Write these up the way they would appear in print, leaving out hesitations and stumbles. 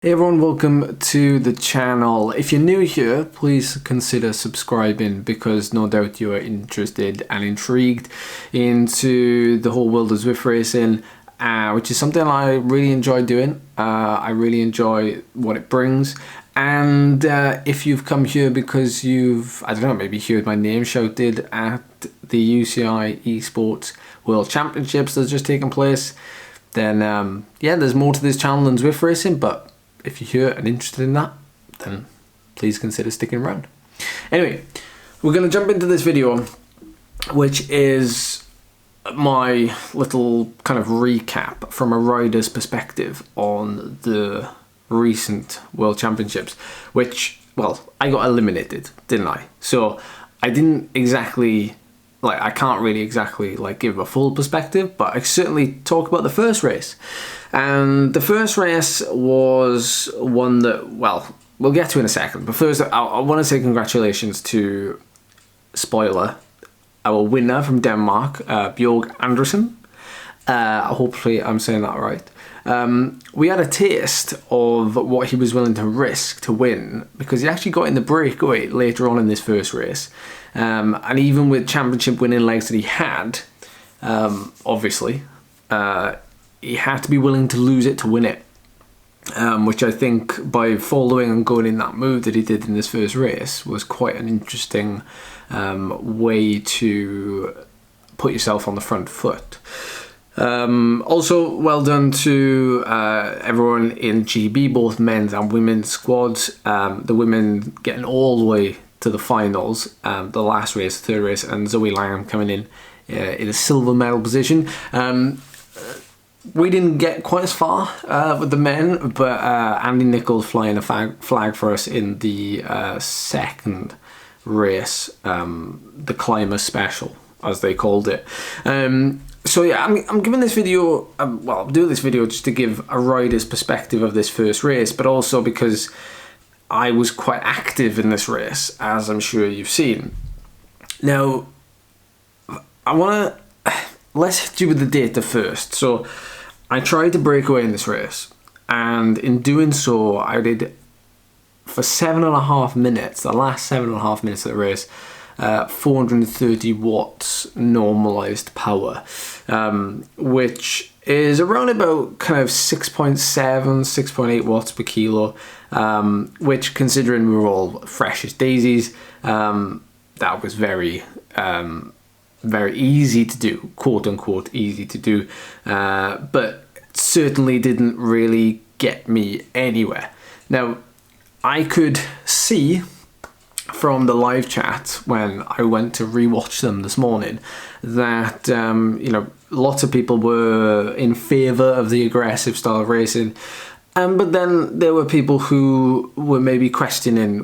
Hey everyone, welcome to the channel. If you're new here, please consider subscribing because no doubt you are interested and intrigued into the whole world of Zwift racing, which is something I really enjoy doing. I really enjoy what it brings. And if you've come here because you've, I don't know, maybe heard my name shouted at the UCI ESPORTS World Championships that's just taken place, then yeah, there's more to this channel than Zwift racing, but if you're here and interested in that, then please consider sticking around. Anyway, we're going to jump into this video, which is my little kind of recap from a rider's perspective on the recent World Championships, which, well, I got eliminated, didn't I? So I didn't exactly, I can't really exactly give a full perspective, but I certainly talk about the first race. And the first race was one that, well, we'll get to in a second. But first, I want to say congratulations to, spoiler, our winner from Denmark, Bjorg Andersen. Hopefully I'm saying that right. We had a taste of what he was willing to risk to win, because he actually got in the breakaway later on in this first race. And even with championship winning legs that he had, obviously, he had to be willing to lose it to win it, which I think by following and going in that move that he did in this first race was quite an interesting way to put yourself on the front foot. Also, well done to everyone in GB, both men's and women's squads. The women getting all the way to the finals, the last race, third race, and Zoe Langham coming in a silver medal position. We didn't get quite as far with the men, but Andy Nichols flying a flag for us in the second race, the Climber Special, as they called it. So yeah, I'm giving this video, well, I'm doing this video just to give a rider's perspective of this first race, but also because I was quite active in this race, as I'm sure you've seen. Now, let's hit you with the data first. So I tried to break away in this race, and in doing so, I did, for 7.5 minutes, the last 7.5 minutes of the race, 430 watts normalized power, which is around about kind of 6.7, 6.8 watts per kilo, which, considering we were all fresh as daisies, that was very easy to do, quote unquote easy to do, but certainly didn't really get me anywhere. Now, I could see from the live chat when I went to rewatch them this morning that lots of people were in favour of the aggressive style of racing, but then there were people who were maybe questioning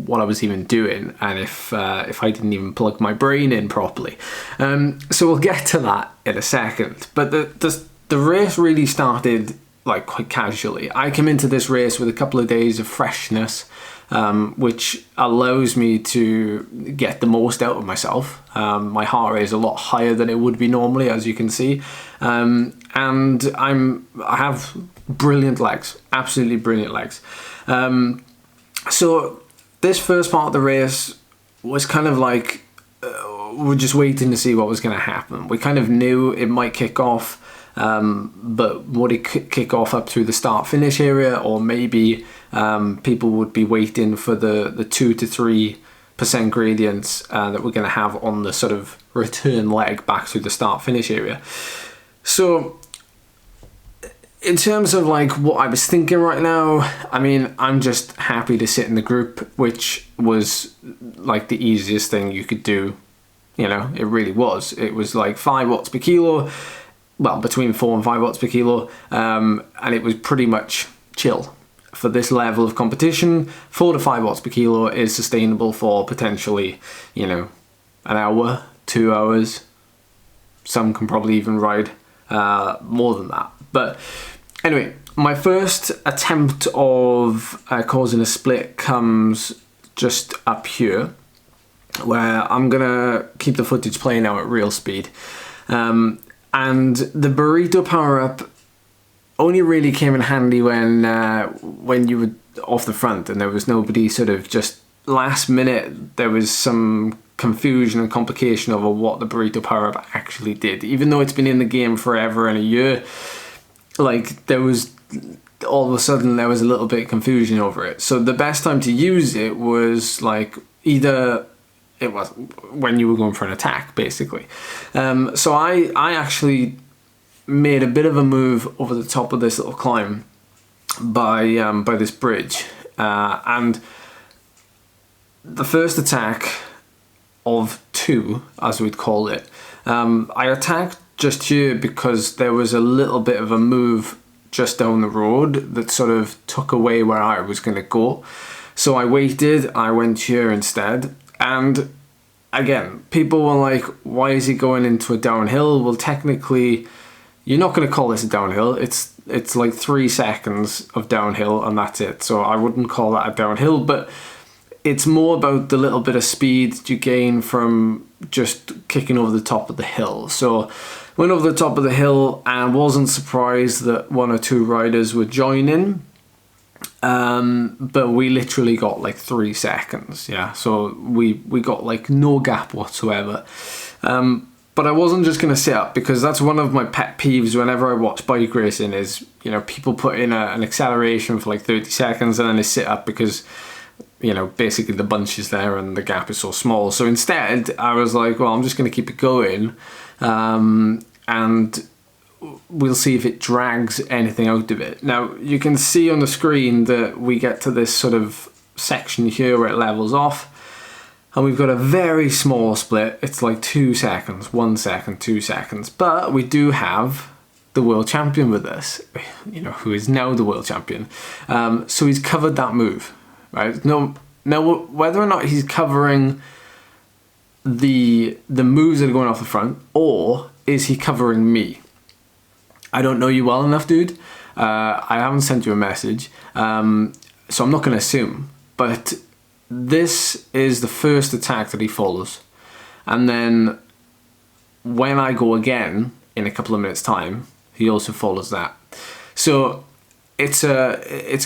what I was even doing and if I didn't even plug my brain in properly. So we'll get to that in a second. But the race really started quite casually. I came into this race with a couple of days of freshness, which allows me to get the most out of myself. My heart rate is a lot higher than it would be normally, as you can see, and I have brilliant legs, absolutely brilliant legs. So this first part of the race was kind of we're just waiting to see what was going to happen. We kind of knew it might kick off, but would it kick off up through the start-finish area, or maybe people would be waiting for the 2 to 3% gradients that we're going to have on the sort of return leg back through the start-finish area. So in terms of what I was thinking right now, I mean, I'm just happy to sit in the group, which was the easiest thing you could do. It really was. It was 5 watts per kilo, well, between 4 and 5 watts per kilo, and it was pretty much chill. For this level of competition, 4 to 5 watts per kilo is sustainable for potentially, an hour, 2 hours. Some can probably even ride more than that. But anyway, my first attempt of causing a split comes just up here, where I'm gonna keep the footage playing now at real speed. And the burrito power-up only really came in handy when you were off the front and there was nobody sort of just last minute. There was some confusion and complication over what the burrito power-up actually did, even though it's been in the game forever and a year. Like, there was all of a sudden there was a little bit of confusion over it. So the best time to use it was like either it was when you were going for an attack, basically. So I actually made a bit of a move over the top of this little climb by this bridge, and the first attack of two, as we'd call it, I attacked just here because there was a little bit of a move just down the road that sort of took away where I was going to go. So I waited, I went here instead, and again, people were like, why is he going into a downhill? Well, technically, you're not going to call this a downhill. It's like 3 seconds of downhill and that's it. So I wouldn't call that a downhill, but it's more about the little bit of speed you gain from just kicking over the top of the hill. So went over the top of the hill and wasn't surprised that 1 or 2 riders were joining. But we literally got like 3 seconds. Yeah. So we got like no gap whatsoever. But I wasn't just going to sit up, because that's one of my pet peeves whenever I watch bike racing is, you know, people put in an acceleration for like 30 seconds and then they sit up because, you know, basically the bunch is there and the gap is so small. So instead I was like, well, I'm just going to keep it going, and we'll see if it drags anything out of it. Now you can see on the screen that we get to this sort of section here where it levels off, and we've got a very small split. It's like 2 seconds, 1 second, 2 seconds. But we do have the world champion with us, you know, who is now the world champion. So he's covered that move, right? Now, whether or not he's covering the moves that are going off the front, or is he covering me? I don't know you well enough, dude. I haven't sent you a message, so I'm not going to assume. But this is the first attack that he follows, and then when I go again in a couple of minutes' time, he also follows that. So it's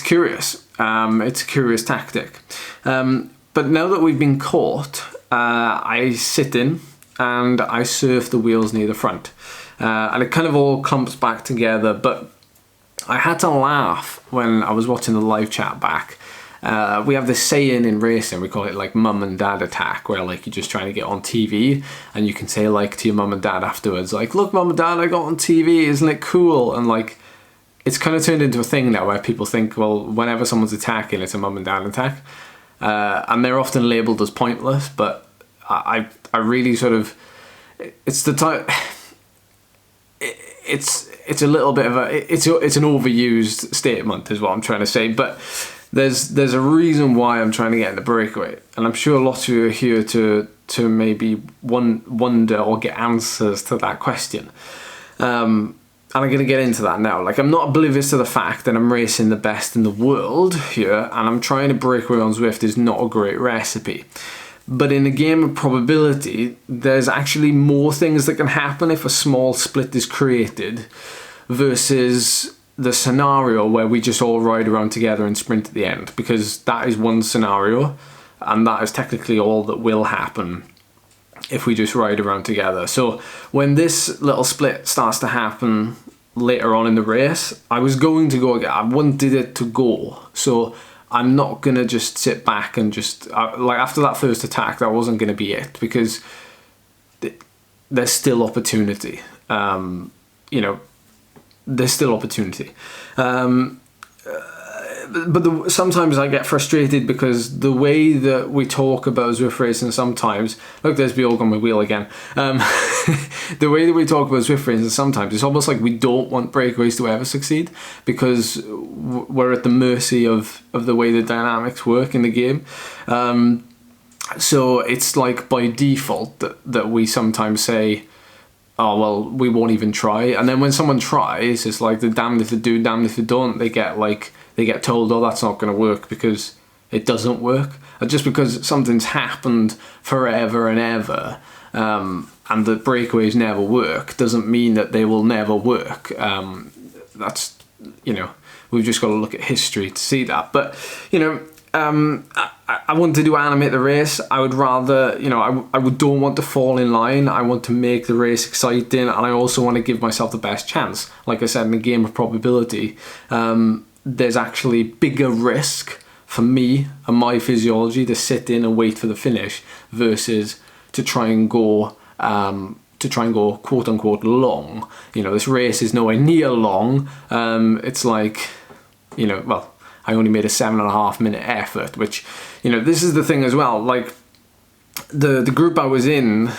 curious. It's a curious tactic. But now that we've been caught, I sit in and I surf the wheels near the front, and it kind of all clumps back together. But I had to laugh when I was watching the live chat back. We have this saying in racing, we call it like mum and dad attack, where like you're just trying to get on TV and you can say like to your mum and dad afterwards, like, look mum and dad, I got on TV, isn't it cool? And like, it's kind of turned into a thing now where people think, well, whenever someone's attacking, it's a mum and dad attack. And they're often labelled as pointless, but I really sort of, it's the type, it's a little bit of it's an overused statement is what I'm trying to say, but there's a reason why I'm trying to get into breakaway, and I'm sure lots of you are here to maybe wonder or get answers to that question. And I'm going to get into that now. Like, I'm not oblivious to the fact that I'm racing the best in the world here, and I'm trying to break away on Zwift is not a great recipe. But in a game of probability, there's actually more things that can happen if a small split is created versus the scenario where we just all ride around together and sprint at the end, because that is one scenario and that is technically all that will happen if we just ride around together. So when this little split starts to happen later on in the race, I was going to go again. I wanted it to go, so I'm not gonna just sit back and just like after that first attack, that wasn't gonna be it, because there's still opportunity. You know, there's still opportunity. But sometimes I get frustrated because the way that we talk about Zwift racing sometimes, look, there's Beic on my wheel again. The way that we talk about Zwift racing sometimes, it's almost like we don't want breakaways to ever succeed, because we're at the mercy of the way the dynamics work in the game. So it's like by default that we sometimes say, oh, well, we won't even try. And then when someone tries, it's like, they're damned if they do, damned if they don't. They get told, oh, that's not going to work, because it doesn't work. And just because something's happened forever and ever, and the breakaways never work, doesn't mean that they will never work. That's you know, we've just got to look at history to see that. But, you know, I want to animate the race. I would rather, you know, don't want to fall in line. I want to make the race exciting, and I also want to give myself the best chance. Like I said, in the game of probability, there's actually bigger risk for me and my physiology to sit in and wait for the finish versus to try and go quote unquote long. You know, this race is nowhere near long. It's like, you know, well, I only made a 7.5 minute effort, which, you know, this is the thing as well. Like the group I was in,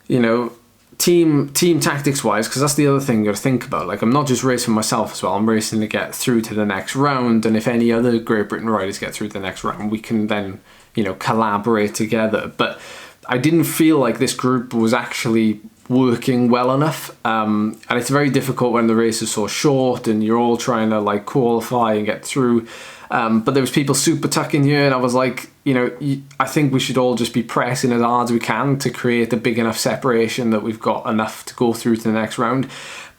you know, team tactics wise, because that's the other thing you got to think about. Like, I'm not just racing myself as well. I'm racing to get through to the next round, and if any other Great Britain riders get through to the next round, we can then, you know, collaborate together. But I didn't feel like this group was actually working well enough, and it's very difficult when the race is so short and you're all trying to like qualify and get through. But there was people super tucking here, and I was like, you know, I think we should all just be pressing as hard as we can to create a big enough separation that we've got enough to go through to the next round.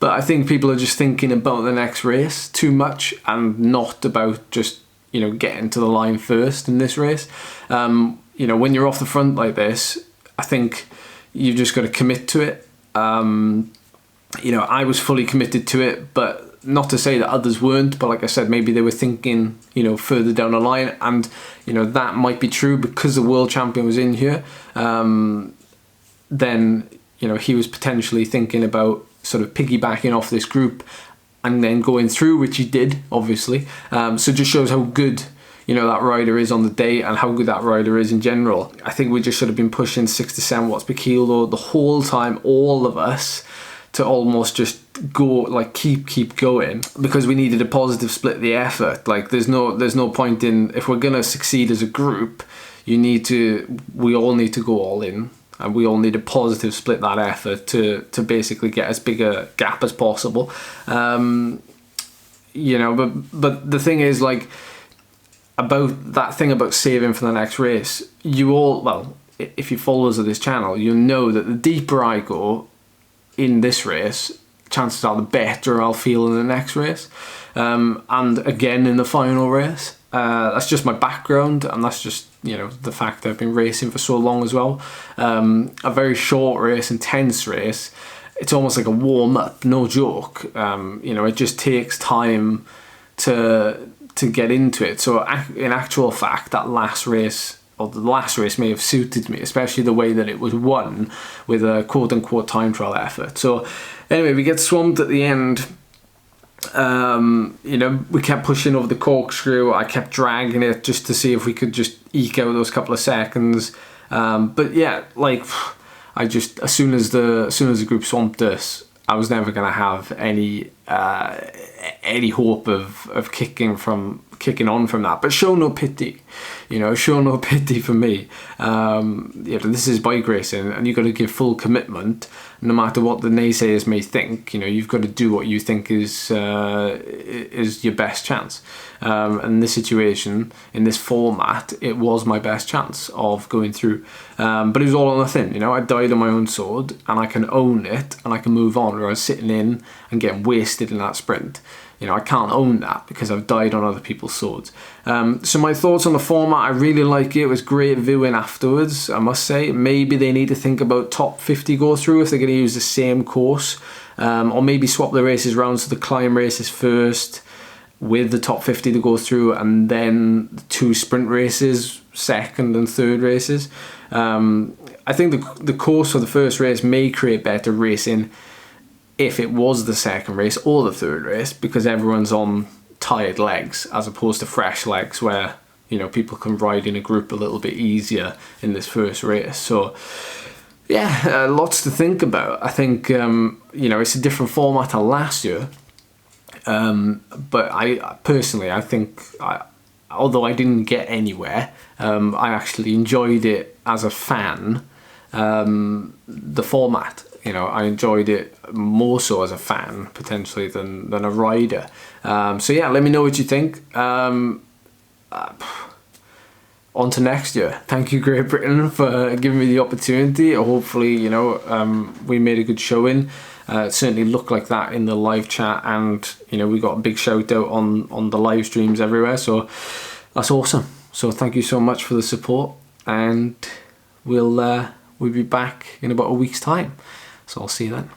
But I think people are just thinking about the next race too much and not about just, you know, getting to the line first in this race. You know, when you're off the front like this, I think you've just got to commit to it. You know, I was fully committed to it, but not to say that others weren't, but like I said, maybe they were thinking, you know, further down the line, and, you know, that might be true because the world champion was in here. Then, you know, he was potentially thinking about sort of piggybacking off this group and then going through, which he did, obviously. So it just shows how good, you know, that rider is on the day and how good that rider is in general. I think we just should have been pushing 6 to 7 watts per kilo the whole time, all of us, to almost just go, like, keep going, because we needed a positive split the effort. Like, there's no point in, if we're gonna succeed as a group, we all need to go all in, and we all need a positive split that effort to basically get as big a gap as possible. You know, but the thing is, like, about that thing about saving for the next race, well, if you followers of this channel, you'll know that the deeper I go in this race, chances are the better I'll feel in the next race, and again in the final race. That's just my background, and that's just, you know, the fact that I've been racing for so long as well. A very short race, intense race, it's almost like a warm-up, no joke. You know, it just takes time to get into it. So in actual fact, that last race, or the last race, may have suited me, especially the way that it was won with a quote-unquote time trial effort. So anyway, we get swamped at the end. You know, we kept pushing over the corkscrew. I kept dragging it just to see if we could just eke out those couple of seconds. But yeah, like, I just, as soon as the group swamped us, I was never going to have any hope of kicking on from that. But show no pity, you know, show no pity for me. You know, this is bike racing, and you've got to give full commitment, no matter what the naysayers may think. You know, you've got to do what you think is your best chance. In this situation, in this format, it was my best chance of going through. But it was all or nothing. You know, I died on my own sword, and I can own it, and I can move on. Whereas sitting in and getting wasted in that sprint, you know, I can't own that because I've died on other people's swords. So my thoughts on the format, I really like it. It was great viewing afterwards, I must say. Maybe they need to think about top 50 go through if they're going to use the same course, or maybe swap the races around so the climb races first with the top 50 to go through, and then the 2 sprint races, second and third races. I think the course for the first race may create better racing if it was the second race or the third race, because everyone's on tired legs as opposed to fresh legs, where, you know, people can ride in a group a little bit easier in this first race. So yeah, lots to think about. I think you know, it's a different format to last year, but I personally, I think, although I didn't get anywhere, I actually enjoyed it as a fan. The format, you know, I enjoyed it more so as a fan potentially than a rider. So yeah, let me know what you think. On to next year. Thank you, Great Britain, for giving me the opportunity. Hopefully, you know, we made a good showing. It certainly looked like that in the live chat, and you know, we got a big shout out on the live streams everywhere, so that's awesome. So thank you so much for the support, and we'll be back in about a week's time, so I'll see you then.